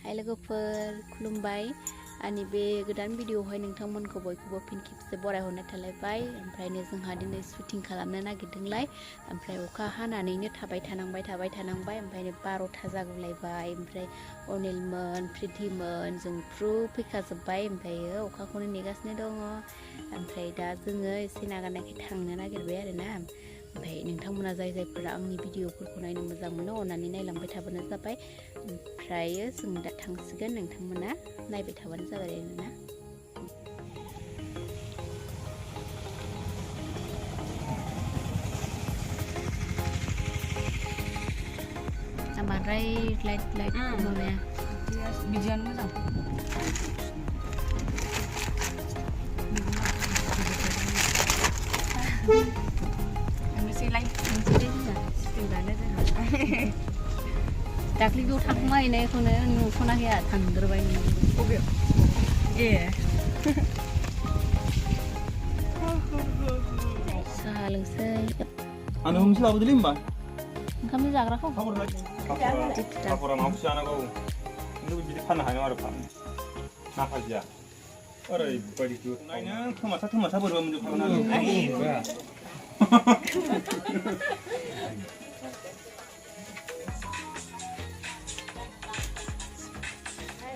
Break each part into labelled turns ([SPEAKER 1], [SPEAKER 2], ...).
[SPEAKER 1] हाय लोगोफोर खुलुमबाय आंनि बे गोदान भिडिअआवहाय नोंथांमोनखौ बयखौबो फिन खेबसे बरायहरनाय थालायबाय। ओमफ्रायनो जोंहा दिनै शुटिं खालामनो नागिरदोंलाय, ओमफ्राय अखा हानानैनो थाबाय थानांबाय ओमफ्रायनो 12ता जागुलायबाय। ओमफ्राय अनिलमोन प्रितिमोन जों फैखाजोब्बाय, ओमफ्रायो अखाखौनो नेगासिनो दङ। ओमफ्राय दा जोङो एसे नागारनायखाय थांनो नागिरबाय आरोना। ओमफ्राय नोंथांमोना जायफोरा आंनि भिडिअफोरखौ नायनो मोजां मोनो अननानै नायलांबाय थाबानो जाबाय। ओमफ्रायो जों दा थांसिगोन, नोंथांमोना नायबाय थाबानो जाबाय आरोना। बांद्राय लाइट माबाया
[SPEAKER 2] बिदियानो मोजां।
[SPEAKER 1] दाख्लैबो थांखुमाहैनायखौनो नुस'नाखै आरो थांग्रोबाय नों।
[SPEAKER 2] ए
[SPEAKER 1] साहा लोंसै।
[SPEAKER 3] Ano mo sila abdulin ba?
[SPEAKER 1] ओंखाम जाग्राखौ
[SPEAKER 3] Kapura mau siya na ko. Hindi bili pa na hayo ara pa. Napaja. Ora bari ko. Naina thuma baro mo ko na.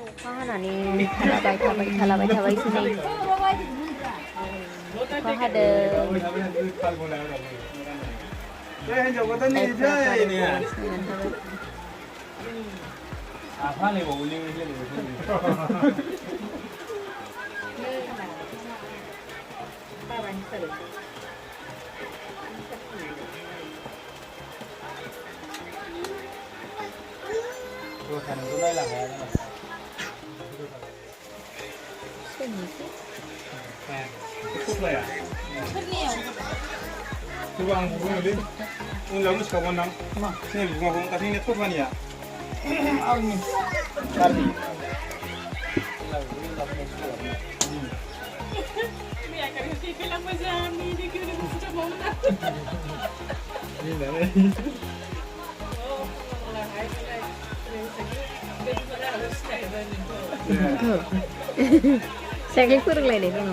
[SPEAKER 1] अखा हानानै थालाबाय दिनै अखा हादों।
[SPEAKER 3] Coba ang bukan ini, ini lalu sekawan nang, ini bunga tapi ini tuh kan ya? Kali.
[SPEAKER 1] Saya kurang lagi kan?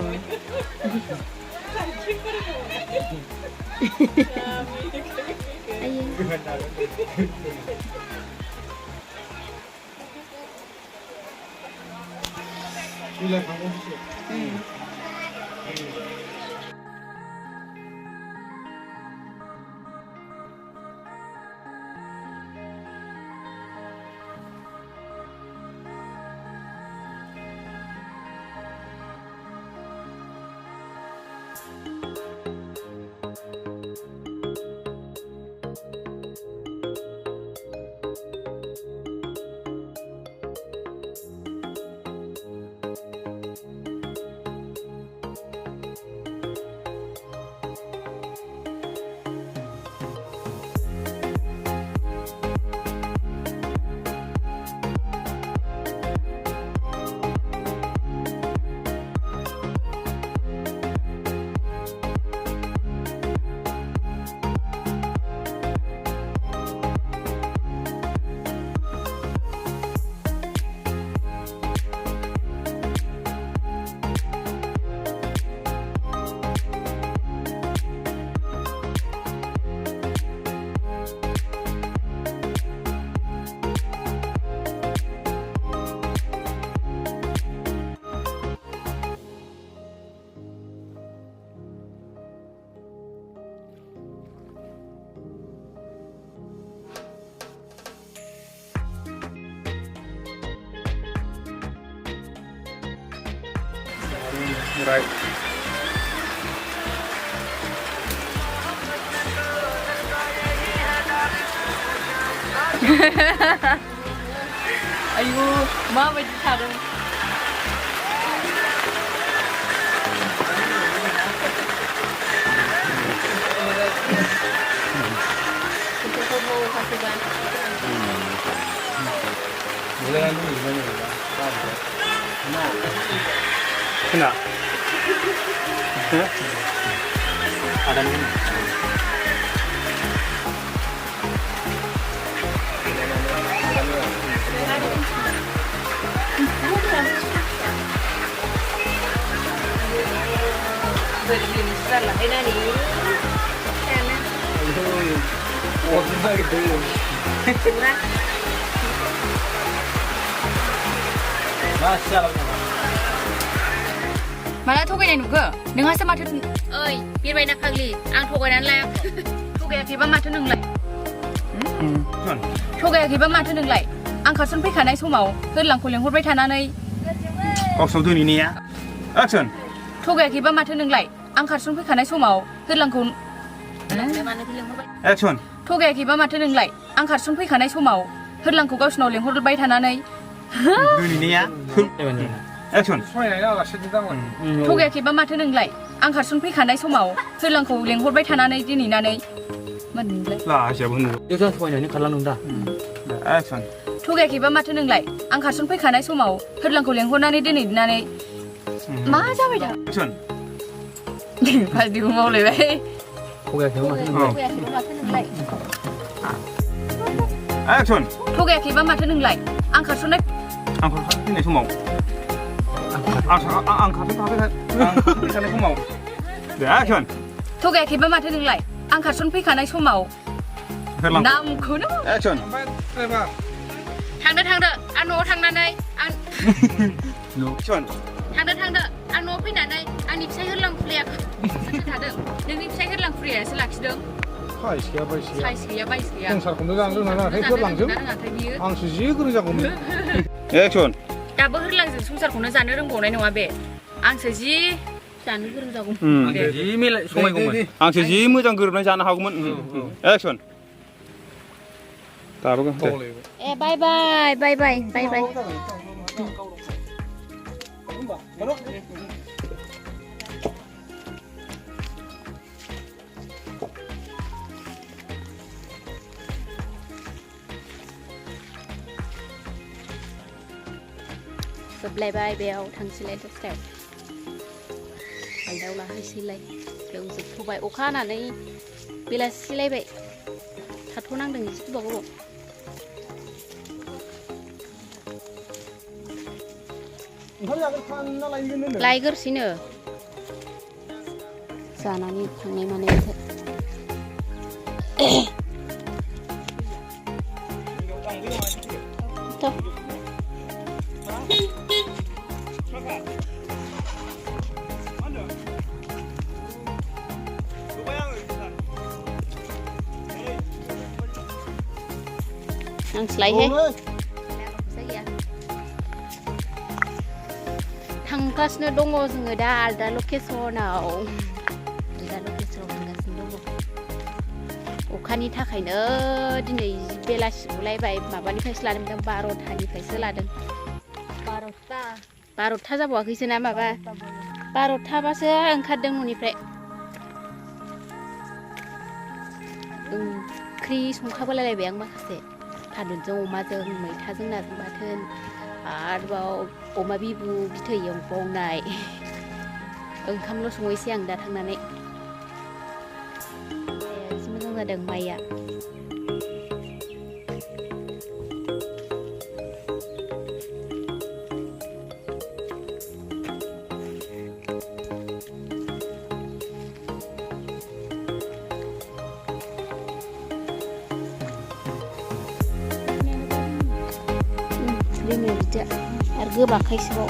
[SPEAKER 1] Ayo.
[SPEAKER 3] Bila kamu sih? Right.
[SPEAKER 2] 아이고 마음을 다른.
[SPEAKER 3] Kena. Ada ni.
[SPEAKER 2] गारलाहायनानै
[SPEAKER 3] अरनो नागिरदों मा सियालाव
[SPEAKER 2] माला थगायनाय नुखो नोंहासो माथो
[SPEAKER 1] ओइ बिरबायना फाग्लि आं थगायनानै लायाखै
[SPEAKER 2] थगायाखैबा माथो नोंलाय थगायाखैबा माथो नोंलाय आं खारसन फैखानाय समाव होरलांखौ लेंहरबाय थानानै
[SPEAKER 3] गावसोर दोनैनाया एक्सन
[SPEAKER 2] थगायाखैबा माथो नोंलाय आं खारसन फैखानाय समाव होरलांखौ
[SPEAKER 3] एक्सन
[SPEAKER 2] थगायाखैबा माथो नोंलाय आं खारसन फैखानाय समाव होरलांखौ गावसिनाव लेंहरबाय थानानै
[SPEAKER 3] दोनैनाया एक्सन
[SPEAKER 2] थगायाखैबा माथो नोंलाय आं खारसन फैखानाय समाव होरलांखौ लेंहरबाय थानानै दिनैनानै थगायाखैबा माथो नोंलाय आं खारसन फैखानाय समाव होरलांखौ लेंहरनानै दिनैनानै मा जाबाय दा फार्स्टखौ मावलायबाय
[SPEAKER 3] एक्सन
[SPEAKER 2] थगायाखैबा माथो नोंलाय आं खारसननाय
[SPEAKER 3] फैनाय समाव आं खारसन समाव एक्सन
[SPEAKER 2] थगायाखैबा माथो नोंलाय आं खारसन फैखानाय समाव नामखौनो
[SPEAKER 3] एक्सन
[SPEAKER 1] थांदो आं न'आव थांनानै आं थांदो आं न'आव फैनानै आंनि फिसाय होरलां खुलियाखै थादों नोंनि फिसाय होरलां खुलियासो लाखिदों साइस गैया बाइस गैया
[SPEAKER 4] संसारखौनो जानो रोङाखै होरलांजों आंसो जि गोरों जागौमोन
[SPEAKER 3] एक्सन
[SPEAKER 2] दाबो होरलांजों संसारखौनो जानो रोंबावनाय नङा बे आंसो जि जानो गोरों जागौमोन
[SPEAKER 3] आंसो जि मोजां गोरोबनानै जानो हागौमोन एक्सन दाबो
[SPEAKER 1] ए बाय बाय जोबलायबाय बेयाव थांसैलाय दसथायाव आलदायाव लाहैसैलाय बेयाव जोबथ'बाय अखा हानानै बेलासिलायबाय थाथ'नांदों एसे गोबाव लायगोरसैनो जानानै थांनाय माने नांस्लायहे थांगासिनो दङ जोङो दा आलदा लकेसनाव थांगासिनो दङ अखानि थाखायनो दिनै बेलासिलायबाय माबानिफ्रायसो लादों 12थानिफ्रायसो लादों 12था जाबावाखैसो ना माबा 12थाबासो ओंखारदों न'निफ्राय ओंख्रि संखाबोलायबाय आं माखासे थारुनजों अमाजों मैथाजों नाजों बाथोन आरोबाव अमा बिबु बिथै एवबावनाय ओंखामल' संहैसै आं दा थांनानै एसे मोजां जादों माइया आरो गोबाखायसोबाव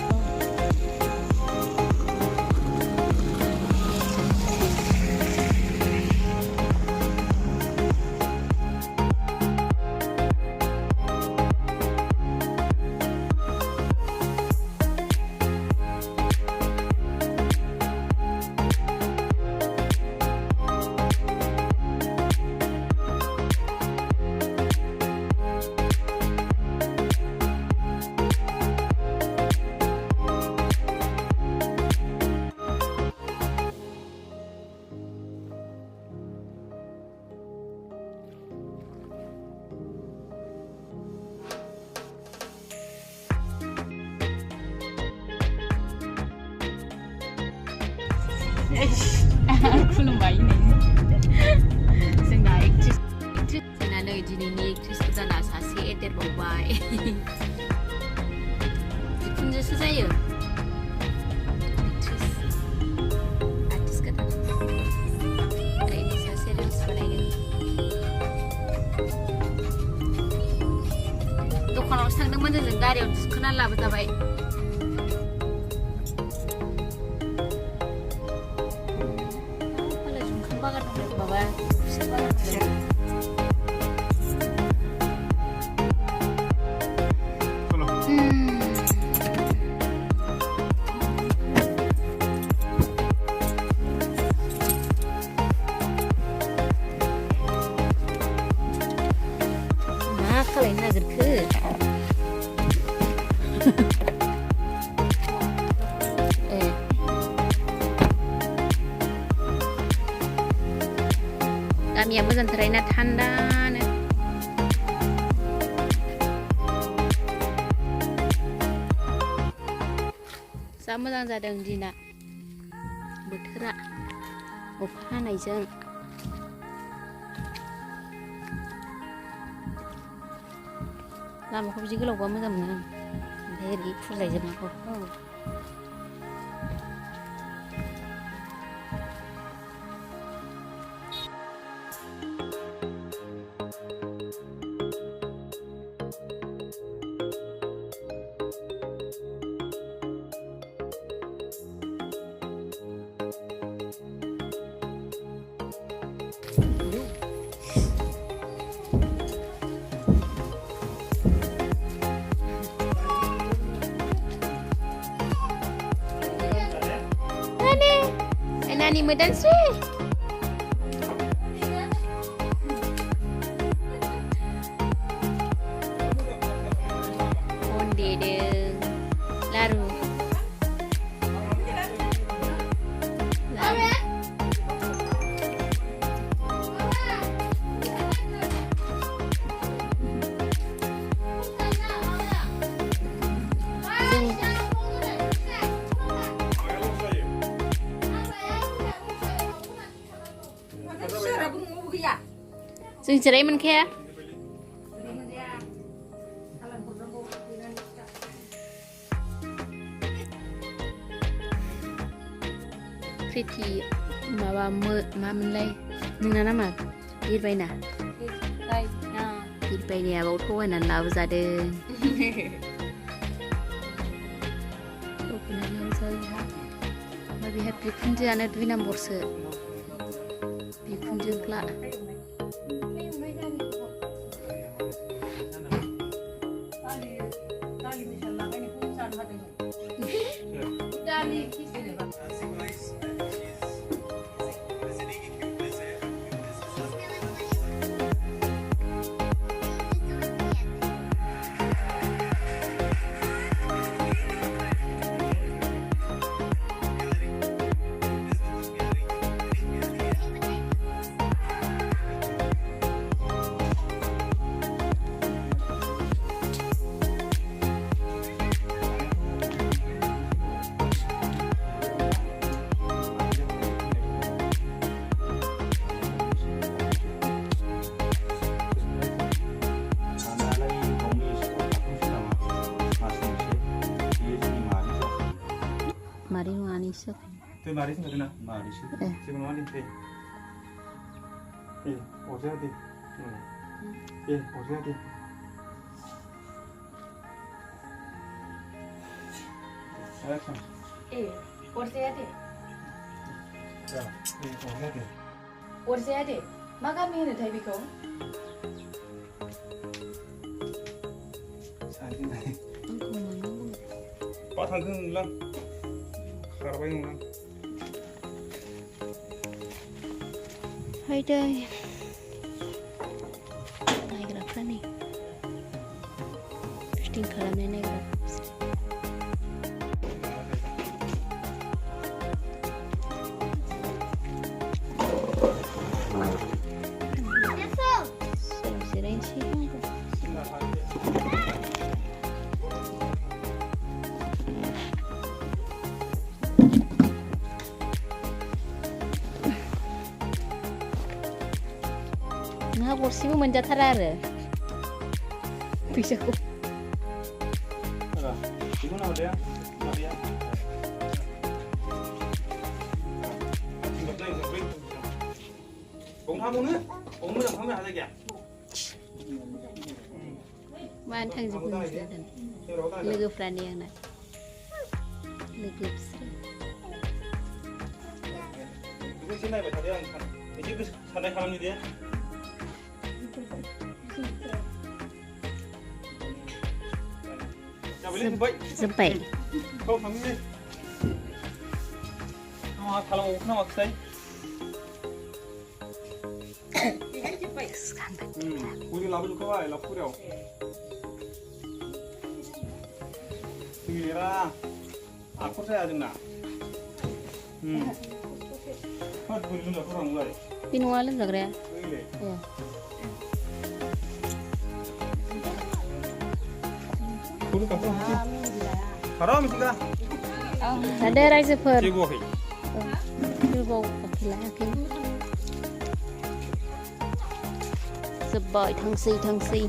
[SPEAKER 2] खुलुमबाय
[SPEAKER 1] जोंना एक्ट्रिस जोंना नै दिनैनि एक्ट्रिस गोदाना सासे एदेरबावबाय जिखुनजोसो जायो एक्ट्रिस आर्टिस्ट गोदान थांदोंमोन जों गारियाव थिखोना लाबोजाबाय मालाय जुखाम बागान दं माबा खुसेर बागान दं खालायनो नागिरखो गामिया मोजांथारना थान्दानो जा मोजां जादों दिना बोथोरा अखा हानायजों लामाखौ बिदि गोलावबा मोजां मोनो आं ओमफ्राय ओरै फुजायजोबनांगौ Nani medan sih? Onde deh, laru. Sing cerai men kaya? Prity, mawa mamenlay, nina nama, hirbai na. Hirbai ni abau tuan dan lau zade. Okelah lau zade. Mabi happy kunci anak dua nombor se. Kunci kelak. Mari manis sih.
[SPEAKER 3] Tuh maris nggak kena maris. Siapa manis teh? Orangnya deh. Orangnya deh. Action.
[SPEAKER 2] Orangnya deh.
[SPEAKER 3] Ya, orangnya deh.
[SPEAKER 2] Orangnya deh. Makan ini tadi biko.
[SPEAKER 3] Sandi nih. Pas hanggung lang. Karpai lang.
[SPEAKER 1] Hai deh. Naik berapa nih? Posting kalamnya naik berapa? Sering sih. Nah, kursimu menjatara ada. Bisa kok.
[SPEAKER 3] Itu nama dia, Maria. Bông tham nữa, bông mới làm tham gia gì kìa.
[SPEAKER 1] मानो थांजोबो नोंसोर लोगोफ्रानो आंना लोगो बिसोरो
[SPEAKER 3] एसे नायबाय थादो आं एसे गोसो साननाय खालामनि दे
[SPEAKER 1] जोब्बाय
[SPEAKER 3] औ थांनि मा खालामबावखो नामाखोथाय पुरि लाबोजोबखाबाय लाबपुरियाव गैलेरा आखर जाया जोंना पुरि लोमजाथार आंलाय
[SPEAKER 1] बे नङा लोमजाग्राया
[SPEAKER 3] पुरि कापखौ खारा मिथिंगा
[SPEAKER 1] जादो रायजोफोर
[SPEAKER 3] जेबोआखै
[SPEAKER 1] गोबाव लायाखै जोब्बाय थांसै